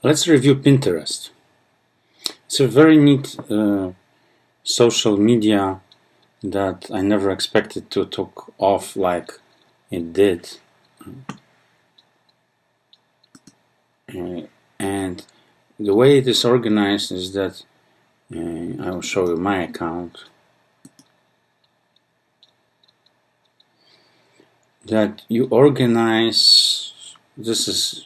Let's review Pinterest. It's a very neat social media that I never expected to take off like it did. And the way it is organized is that I will show you my account. That you organize, this is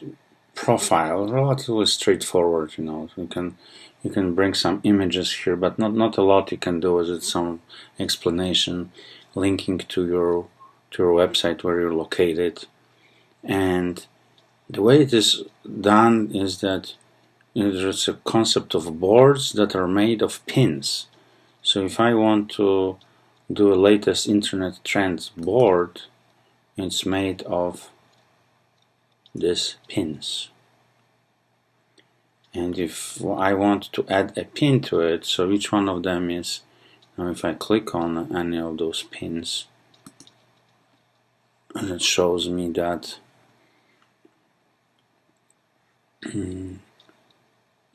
profile, relatively straightforward, you know. You can bring some images here, but not a lot you can do with it. Some explanation, linking to your website where you're located. And the way it is done is that there's a concept of boards that are made of pins. So if I want to do a latest internet trends board, it's made of these pins. And if I want to add a pin to it, so each one of them is, if I click on any of those pins, and it shows me that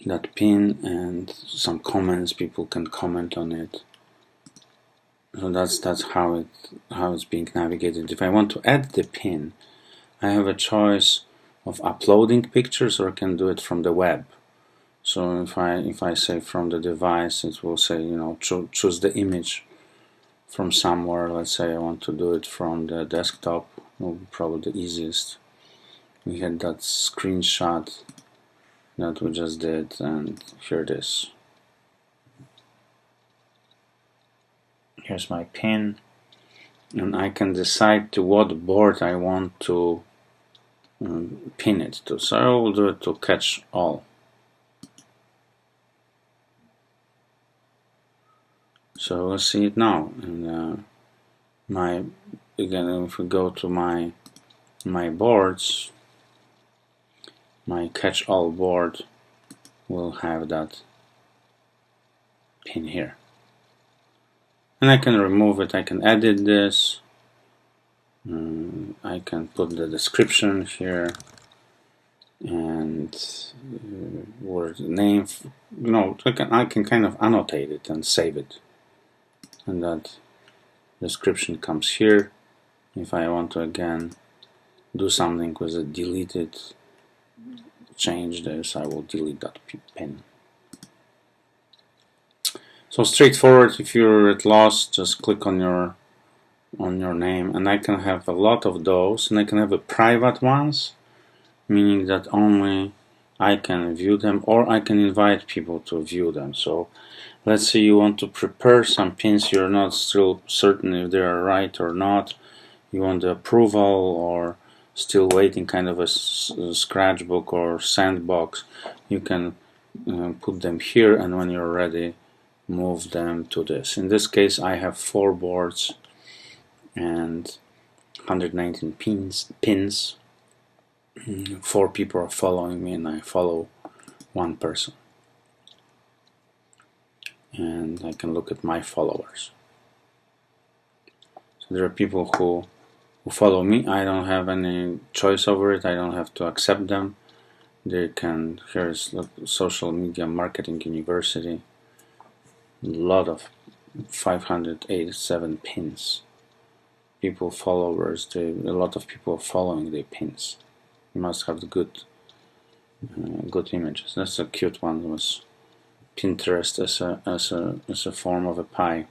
that pin and some comments, people can comment on it. So that's how it's being navigated. If I want to add the pin, I have a choice of uploading pictures, or I can do it from the web. So if I say from the device, it will say, choose the image from somewhere. Let's say I want to do it from the desktop, will be probably the easiest. We had that screenshot that we just did, and here it is. Here's my pin, and I can decide to what board I want to pin it to. So I will do it to catch all. So we'll see it now. And again, if we go to my boards, my catch all board will have that pin here. And I can remove it, I can edit this, I can put the description here, and word name, I can kind of annotate it and save it. And that description comes here. If I want to again do something with it, delete it, change this, I will delete that pin. So straightforward. If you're at loss, just click on your name, and I can have a lot of those, and I can have a private ones, meaning that only I can view them, or I can invite people to view them. So let's say you want to prepare some pins, you're not still certain if they are right or not, you want the approval, or still waiting, kind of a scratchbook or sandbox, you can put them here, and when you're ready, move them to this. In this case, I have 4 boards and 119 pins. 4 people are following me, and I follow 1 person. And I can look at my followers. So there are people who follow me. I don't have any choice over it. I don't have to accept them. They can. Here's Social Media Marketing University. A lot of 587 pins. People, followers. A lot of people are following the pins. You must have the good images. That's a cute one. It was Pinterest as a form of a pie.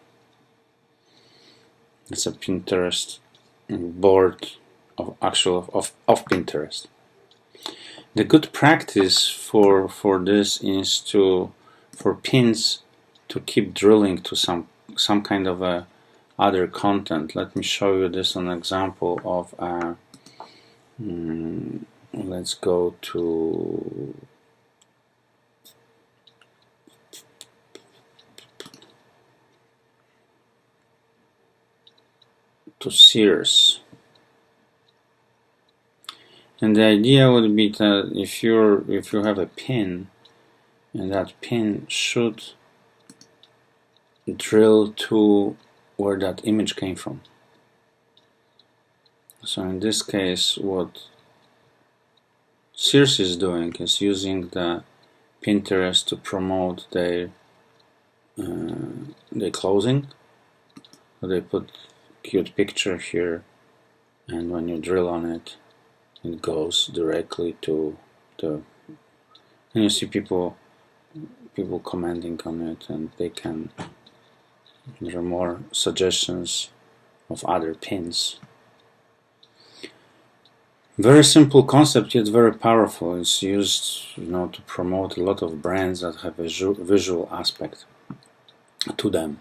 It's a Pinterest board of Pinterest. The good practice for this is for pins to keep drilling to some kind of a other content. Let me show you this an example of let's go to Sears. And the idea would be that if you have a pin, and that pin should drill to where that image came from. So in this case, what Sears is doing is using the Pinterest to promote their clothing. So they put cute picture here, and when you drill on it, it goes directly to the, and you see people commenting on it, and there are more suggestions of other pins. Very simple concept, yet very powerful. It's used, to promote a lot of brands that have a visual aspect to them.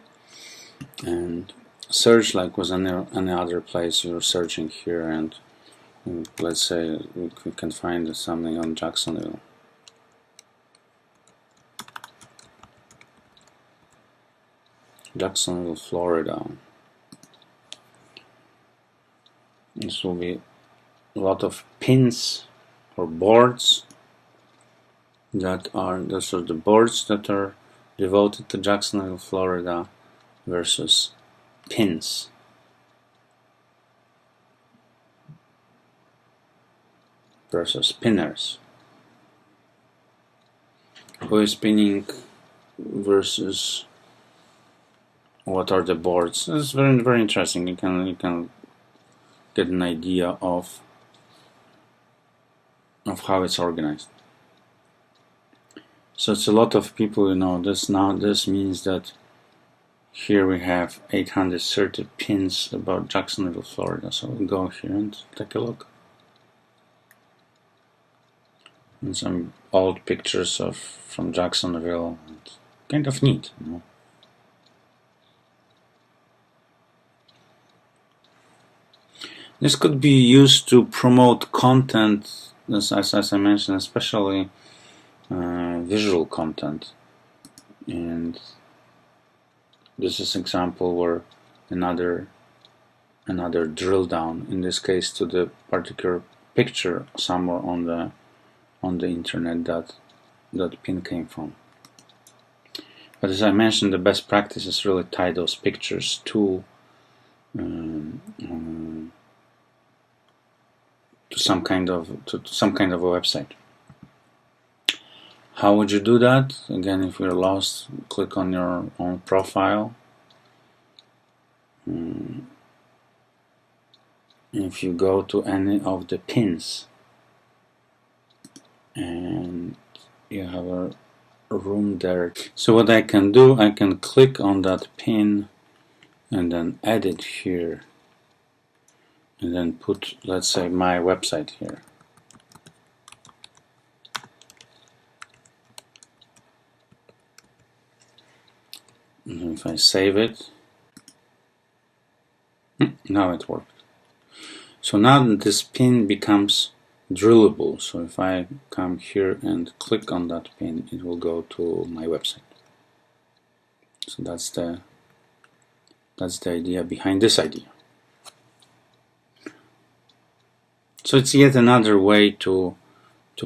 And search like with any other place. You're searching here, and let's say we can find something on Jacksonville. Jacksonville, Florida. This will be a lot of pins or boards those are the boards that are devoted to Jacksonville, Florida, versus pins. Versus pinners. Who is pinning versus what are the boards? It's very, very interesting. You can get an idea of how it's organized. So it's a lot of people, this means that here we have 830 pins about Jacksonville, Florida. So we'll go here and take a look. And some old pictures from Jacksonville. Kind of neat, This could be used to promote content, as I mentioned, especially visual content. And this is an example where another drill down, in this case to the particular picture somewhere on the internet that pin came from. But as I mentioned, the best practice is really tie those pictures to some kind of a website. How would you do that? Again, if you're lost, click on your own profile. If you go to any of the pins and you have a room there. So what I can do, I can click on that pin and then edit here. And then put, let's say, my website here. And if I save it, now it worked. So now this pin becomes drillable. So if I come here and click on that pin, it will go to my website. So that's the idea behind this idea. So it's yet another way to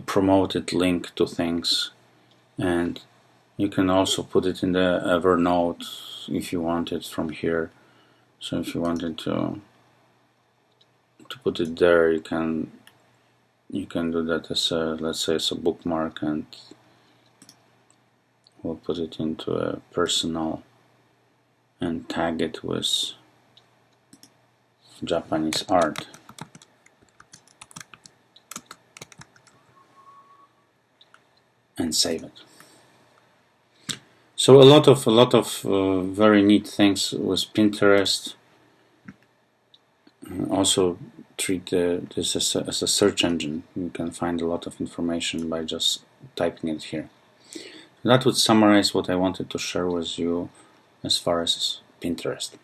promote it, link to things, and you can also put it in the Evernote if you want it from here. So if you wanted to put it there, you can do that as let's say as a bookmark, and we'll put it into a personal and tag it with Japanese art. And save it. So a lot of very neat things with Pinterest. Also treat this as a search engine. You can find a lot of information by just typing it here. That would summarize what I wanted to share with you as far as Pinterest.